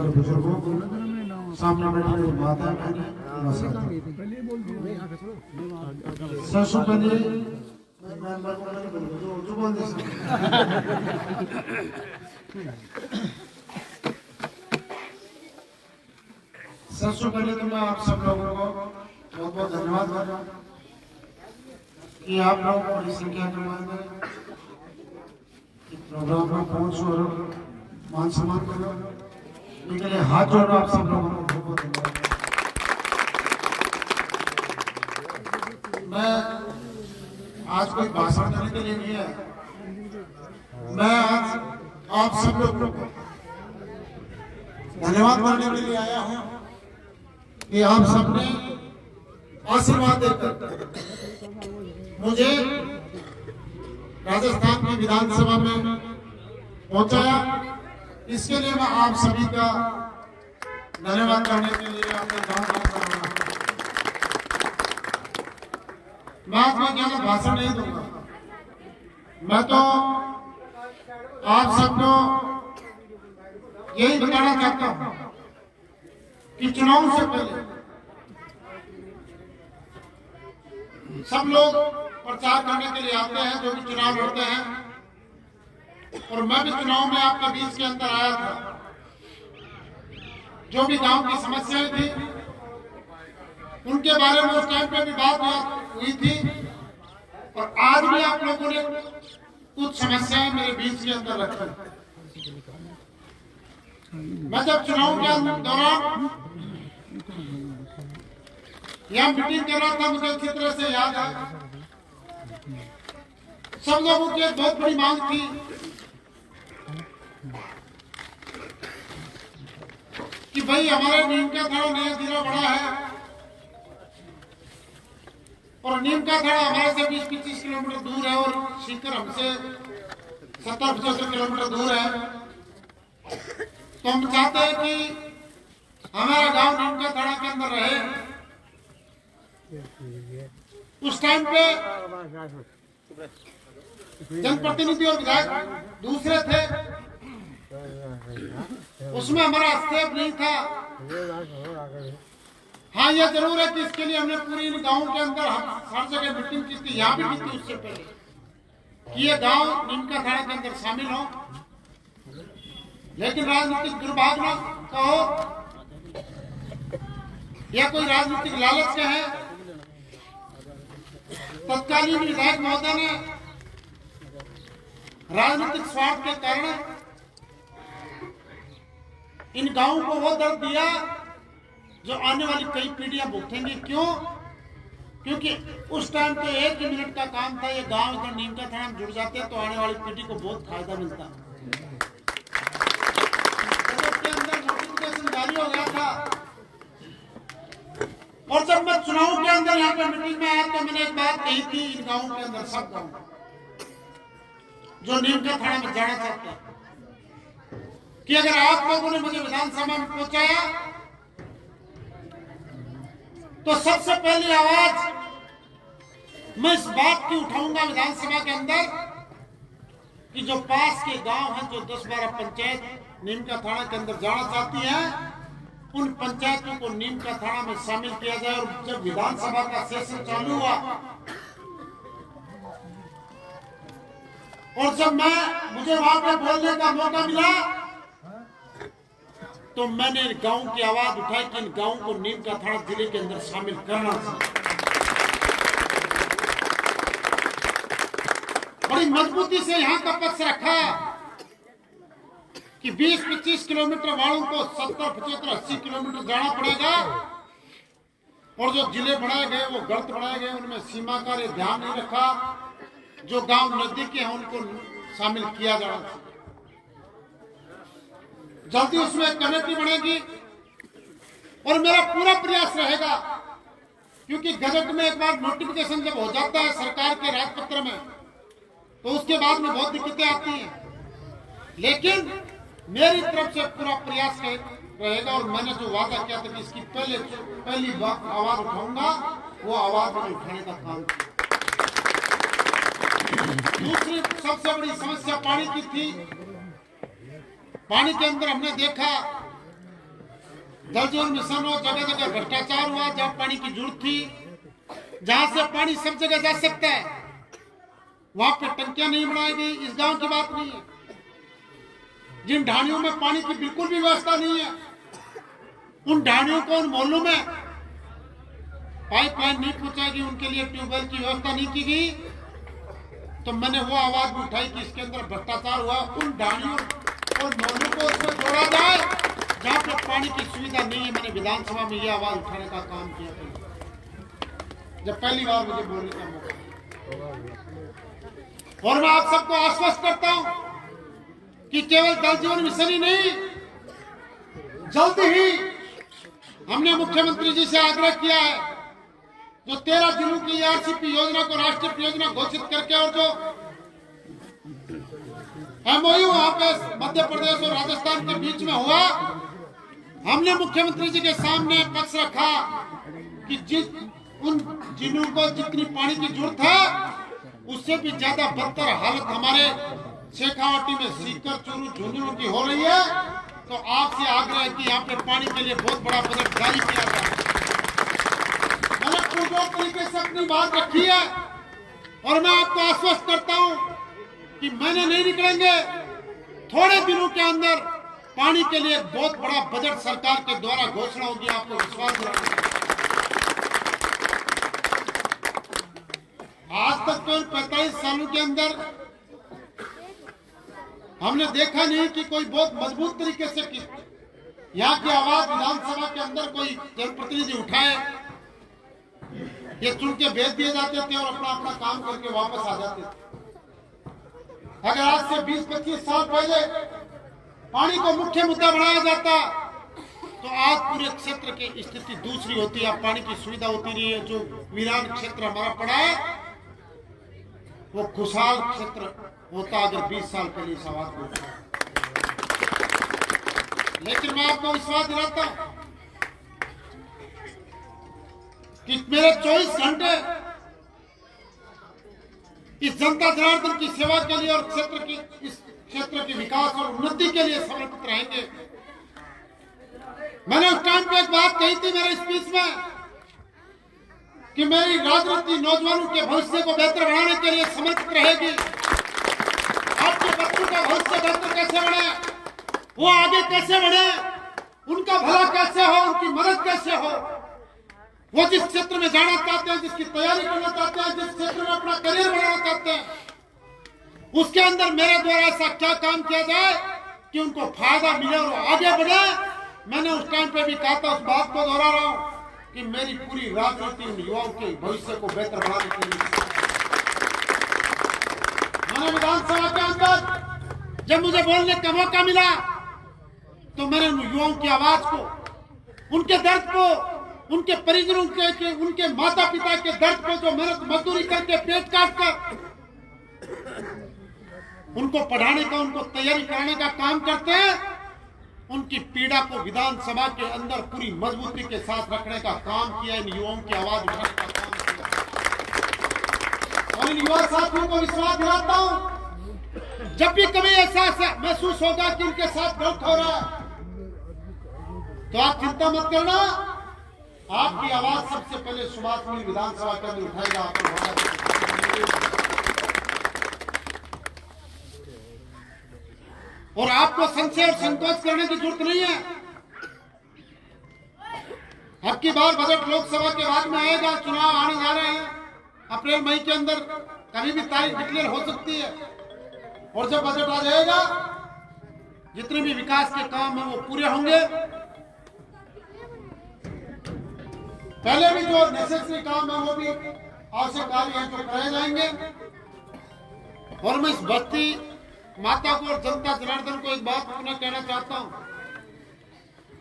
बुजुर्गों सामने बैठे माता सबसे पहले तो मैं आप सब लोगों को बहुत बहुत धन्यवाद कर रहा हूँ कि आप लोग बड़ी संख्या के अंदर प्रोग्राम में पहुंचो और मान सम्मान करो। इसके लिए हाथ जोड़ आप सब लोगों को बहुत बहुत धन्यवाद। मैं आज कोई भाषण देने के लिए नहीं है, मैं आज आप सब लोगों को धन्यवाद करने के लिए आया हूं कि आप सबने आशीर्वाद देकर मुझे राजस्थान की विधानसभा में पहुंचाया। इसके लिए मैं आप सभी का धन्यवाद करने के लिए अपने मैं आज में ज्यादा भाषण नहीं दूंगा। मैं तो आप सबको यही बताना चाहता हूं कि चुनाव से पहले सब लोग प्रचार करने के लिए आते हैं, जो भी चुनाव लड़ते हैं, और मैं भी चुनाव में आपके बीच के अंदर आया था। जो भी गांव की समस्याएं थी उनके बारे में उस टाइम पे भी बात हुई थी, और आज भी आप लोगों ने कुछ समस्याएं मेरे बीच के अंदर रखी। मैं जब चुनाव के दौरान यह मीटिंग कर रहा था, मुझे अच्छी तरह से याद है, सब लोगों की एक बहुत बड़ी मांग थी कि भाई हमारे नीम का थाना नया जिला बड़ा है और नीम का थाना हमारे से 20-25 किलोमीटर दूर है और सीकर हमसे 70-75 किलोमीटर दूर है। तो हम चाहते हैं कि हमारा गांव नीम का थाना के अंदर रहे। उस टाइम पे जनप्रतिनिधि और विधायक दूसरे थे, उसमें हमारा हस्तक्षेप नहीं था। हाँ, यह जरूर है कि इसके लिए हमने पूरी गांव के अंदर हर जगह मीटिंग की थी, यहाँ भी की थी उससे पहले, कि ये गांव नीमका थाना के अंदर शामिल हो। लेकिन राजनीतिक दुर्भाग्य कहो या कोई राजनीतिक लालच के है, तत्कालीन विधायक महोदय ने राजनीतिक स्वार्थ के कारण इन गांवों को वो दर्द दिया जो आने वाली कई पीढ़ियां भुगतेंगी। क्यों? क्योंकि उस टाइम पे 1 मिनट का काम था, ये गांव इधर नीमका थाना में जुड़ जाते तो आने वाली पीढ़ी को बहुत फायदा मिलता। उसके अंदर नोटिफिकेशन जारी हो गया था, और जब मैं चुनाव के अंदर यहाँ पे मीटिंग में आया तो मैंने एक बात कही थी इन गांवों के अंदर, सब गांव जो नीमका थाना में जाना चाहते हैं, कि अगर आप लोगों ने मुझे विधानसभा में पहुंचाया तो सबसे पहली आवाज मैं इस बात की उठाऊंगा विधानसभा के अंदर कि जो पास के गांव हैं, जो 10-12 पंचायत नीमका थाना के अंदर जाना चाहती हैं, उन पंचायतों को नीमका थाना में शामिल किया जाए। और जब विधानसभा का सेशन चालू हुआ और जब मुझे वहां पर बोलने का मौका मिला तो मैंने गांव की आवाज उठाई कि इन गांव को नीमका थाना जिले के अंदर शामिल करना चाहिए। बड़ी मजबूती से यहां का पक्ष रखा कि 20-25 किलोमीटर वालों को 70-75-80 किलोमीटर जाना पड़ेगा, और जो जिले बनाए गए वो गलत बनाए गए, उनमें सीमा का ध्यान नहीं रखा। जो गांव नजदीकी है उनको शामिल किया जाना चाहिए। जल्दी उसमें एक कमेटी बनेगी और मेरा पूरा प्रयास रहेगा, क्योंकि गजट में एक बार नोटिफिकेशन जब हो जाता है सरकार के राजपत्र में तो उसके बाद में बहुत दिक्कतें आती हैं। लेकिन मेरी तरफ से पूरा प्रयास रहेगा, और मैंने जो वादा किया था कि इसकी पहली आवाज उठाऊंगा, वो आवाज मैंने उठाने का काम किया। दूसरी सबसे बड़ी समस्या पानी की थी। पानी के अंदर हमने देखा जल जीवन मिशन हो, जगह जगह भ्रष्टाचार हुआ। जहां पानी की जरूरत थी, जहां से पानी सब जगह जा सकता है, वहां पे टंकियां नहीं बनाई गई। इस गांव की बात नहीं है। जिन ढाणियों में पानी की बिल्कुल भी व्यवस्था नहीं है, उन ढाणियों को, उन मोहल्लों में पाइपलाइन नहीं पहुंचाएगी, उनके लिए ट्यूबवेल की व्यवस्था नहीं की गई। तो मैंने वो आवाज भी उठाई कि इसके अंदर भ्रष्टाचार हुआ। उन ढाणियों और मोहल्लों को उसमें जोड़ा जाए जहां पे पानी की सुविधा नहीं है। मैंने विधानसभा में ये आवाज उठाने का काम किया था, जब पहली बार मुझे बोलने का मौका। और मैं आप सबको आश्वस्त करता हूं कि केवल जल जीवन मिशन ही नहीं, जल्द ही हमने मुख्यमंत्री जी से आग्रह किया है, जो 13 जिलों की आरसीपी योजना को राष्ट्रीय परियोजना घोषित करके, और जो एमओयू वहां पे मध्य प्रदेश और राजस्थान के बीच में हुआ, हमने मुख्यमंत्री जी के सामने पक्ष रखा कि उन जिलों को जितनी पानी की जरूरत है, उससे भी ज्यादा बदतर हालत हमारे शेखावाटी में सीकर, चूरू, झुंझुनू की हो रही है। तो आपसे आग्रह है कि यहाँ पे पानी के लिए बहुत बड़ा बजट जारी किया जाए। मैंने पुरजोर तरीके से अपनी बात रखी है, और मैं आपको आश्वस्त करता हूँ कि महीने नहीं निकलेंगे, थोड़े दिनों के अंदर पानी के लिए बहुत बड़ा बजट सरकार के द्वारा घोषणा होगी। आपको विश्वास दिलाना। आज तक तो 45 सालों के अंदर हमने देखा नहीं कि कोई बहुत मजबूत तरीके से यहाँ की आवाज विधानसभा के अंदर कोई जनप्रतिनिधि उठाए। ये चुन के भेज दिए जाते थे और अपना अपना काम करके वापस आ जाते थे। अगर आज से 20-25 साल पहले पानी को मुख्य मुद्दा बनाया जाता, तो आज पूरे क्षेत्र की स्थिति दूसरी होती है। पानी की सुविधा होती रही है। जो वीरान क्षेत्र हमारा पड़ा है, वो खुशहाल क्षेत्र होता अगर 20 साल पहले इस आवाज को। लेकिन मैं आपको विश्वास दिलाता हूं कि मेरे 24 घंटे इस जनता जनार्दन की सेवा के लिए और इस क्षेत्र के विकास और उन्नति के लिए समर्पित रहेंगे। मैंने उस टाइम पे एक बात कही थी मेरे स्पीच में कि मेरी राजनीति नौजवानों के भविष्य को बेहतर बनाने के लिए समर्पित रहेगी। आपके बच्चों का भविष्य बेहतर कैसे बने, वो आगे कैसे बढ़े, उनका भला कैसे हो, उनकी मदद कैसे हो। वो जिस क्षेत्र में जाना चाहते हैं, जिसकी तैयारी करना चाहते हैं, जिस क्षेत्र में अपना करियर बनाना चाहते हैं, उसके अंदर मेरे द्वारा ऐसा क्या काम किया जाए कि उनको फायदा मिले और आगे बढ़े। मैंने उस टाइम पे भी कहा था, उस बात को दोहरा रहा हूं कि मेरी पूरी राजनीति उन युवाओं के भविष्य को बेहतर बनाने के लिए। मैंने विधानसभा के अंदर जब मुझे बोलने का मौका मिला, तो मैंने उन युवाओं की आवाज को, उनके दर्द को, उनके परिजनों के उनके माता पिता के दर्द को, जो मेहनत मजदूरी करके पेट काट कर उनको पढ़ाने का, उनको तैयारी कराने का काम करते हैं, उनकी पीड़ा को विधानसभा के अंदर पूरी मजबूती के साथ रखने का काम किया। इन युवाओं की आवाज उठाने का काम किया। और इन युवा साथियों को विश्वास दिलाता हूं, जब भी कभी ऐसा महसूस होगा कि उनके साथ गलत हो रहा है, तो आप चिंता मत करना। आपकी आवाज सबसे पहले सुभाष मिल विधानसभा के अंदर उठाएगा। और आपको संशय और संकोच करने की जरूरत नहीं है। अब की बार बजट लोकसभा के बाद में आएगा, चुनाव आने जा रहे हैं, अप्रैल मई के अंदर कभी भी तारीख डिक्लेयर हो सकती है। और जब बजट आ जाएगा, जितने भी विकास के काम हैं वो पूरे होंगे। पहले भी जो नेसेसरी काम है वो भी आवश्यक कार्य हैं जो कराए जाएंगे। और मैं इस बस्ती माता को और जनता जनार्दन को एक बात पुनः कहना चाहता हूं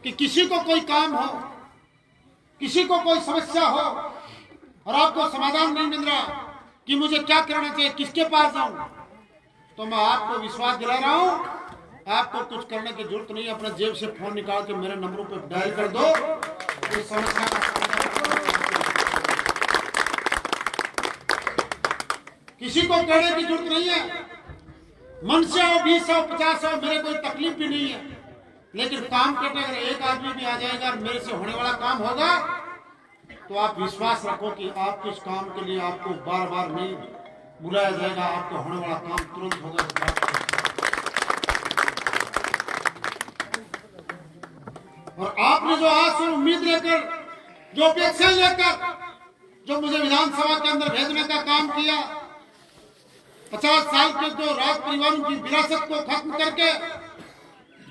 कि किसी को कोई काम हो, किसी को कोई समस्या हो और आपको समाधान नहीं मिल रहा कि मुझे क्या करना चाहिए, किसके पास जाऊं, तो मैं आपको विश्वास दिला रहा हूं, आपको कुछ करने की जरूरत नहीं है। अपना जेब से फोन निकाल के मेरे नंबरों पर डायल कर दो। इस समस्या का किसी को कहने की जरूरत नहीं है। मन से हो, 20 हो, 50 हो, मेरे कोई तकलीफ भी नहीं है, लेकिन काम करने अगर एक आदमी भी आ जाएगा और मेरे से होने वाला काम होगा, तो आप विश्वास रखो कि आपके इस काम के लिए आपको बार बार नहीं बुलाया जाएगा, आपको होने वाला काम तुरंत होगा। और आपने जो आज से उम्मीद लेकर, जो अपेक्षा लेकर, जो मुझे विधानसभा के अंदर भेजने का काम किया, 50 साल के जो राज परिवारों की विरासत को खत्म करके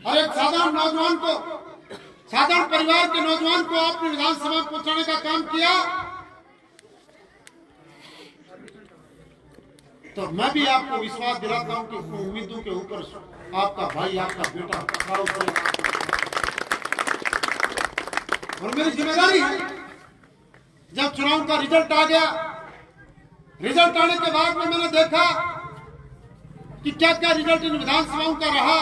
और एक साधारण नौजवान को, साधारण परिवार के नौजवान को आपने विधानसभा पहुंचाने का काम किया, तो मैं भी आपको विश्वास दिलाता हूं कि उम्मीदों के ऊपर आपका भाई, आपका बेटा खड़ा उतरेगा। और मेरी जिम्मेदारी है, जब चुनाव का रिजल्ट आ गया, रिजल्ट आने के बाद में मैंने देखा कि क्या क्या रिजल्ट इन विधानसभाओं का रहा,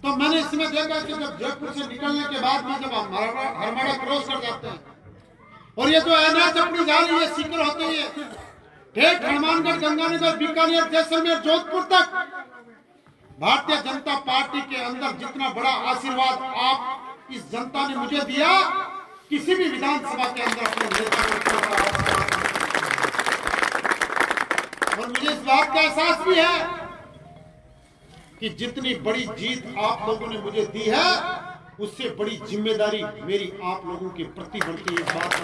तो मैंने इसमें देखा कि जब जयपुर से निकलने के बाद में जब हम हरमाड़ा क्रॉस कर जाते हैं और ये जो एनएच अपनी जा रही है, सीकर होते हैं ठेठ हनुमानगढ़, गंगानगर, बीकानेर, जैसलमेर, जोधपुर तक, भारतीय जनता पार्टी के अंदर जितना बड़ा आशीर्वाद आप इस जनता ने मुझे दिया, किसी भी विधानसभा के अंदर अपने नेता को, और मुझे इस बात का एहसास भी है कि जितनी बड़ी जीत आप लोगों ने मुझे दी है, उससे बड़ी जिम्मेदारी मेरी आप लोगों के प्रति बढ़ती है। इस बात का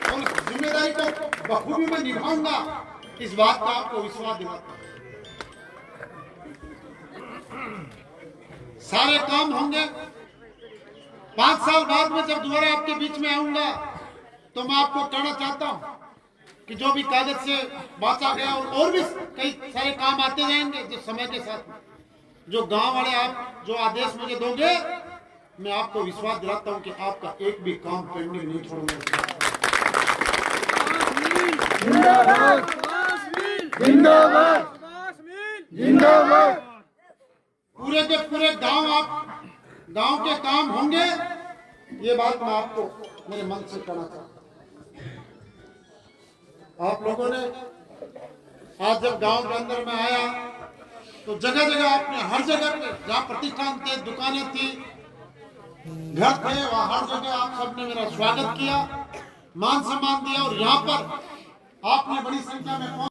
और इस जिम्मेदारी को बखूबी मैं निभाऊंगा, इस बात का आपको विश्वास दिलाता हूं। सारे काम होंगे। 5 साल बाद में जब दोबारा आपके बीच में आऊंगा, तो मैं आपको कहना चाहता हूं कि जो भी कागज से बांटा गया और भी कई सारे काम आते जाएंगे, जो समय के साथ जो गांव वाले आप जो आदेश मुझे दोगे, मैं आपको विश्वास दिलाता हूं कि आपका एक भी काम पेंडिंग नहीं छोड़ूंगा। जिंदाबाद जिंदाबाद जिंदाबाद। पूरे के पूरे गांव के काम होंगे, ये बात मैं आपको मेरे मन से कहना चाहता हूं। आप लोगों ने आज जब गांव के अंदर में आया, तो जगह जगह आपने हर जगह पे जहां प्रतिष्ठान थे, दुकानें थी, घर थे, वहां हर जगह आप सबने मेरा स्वागत किया, मान सम्मान दिया, और यहाँ पर आपने बड़ी संख्या में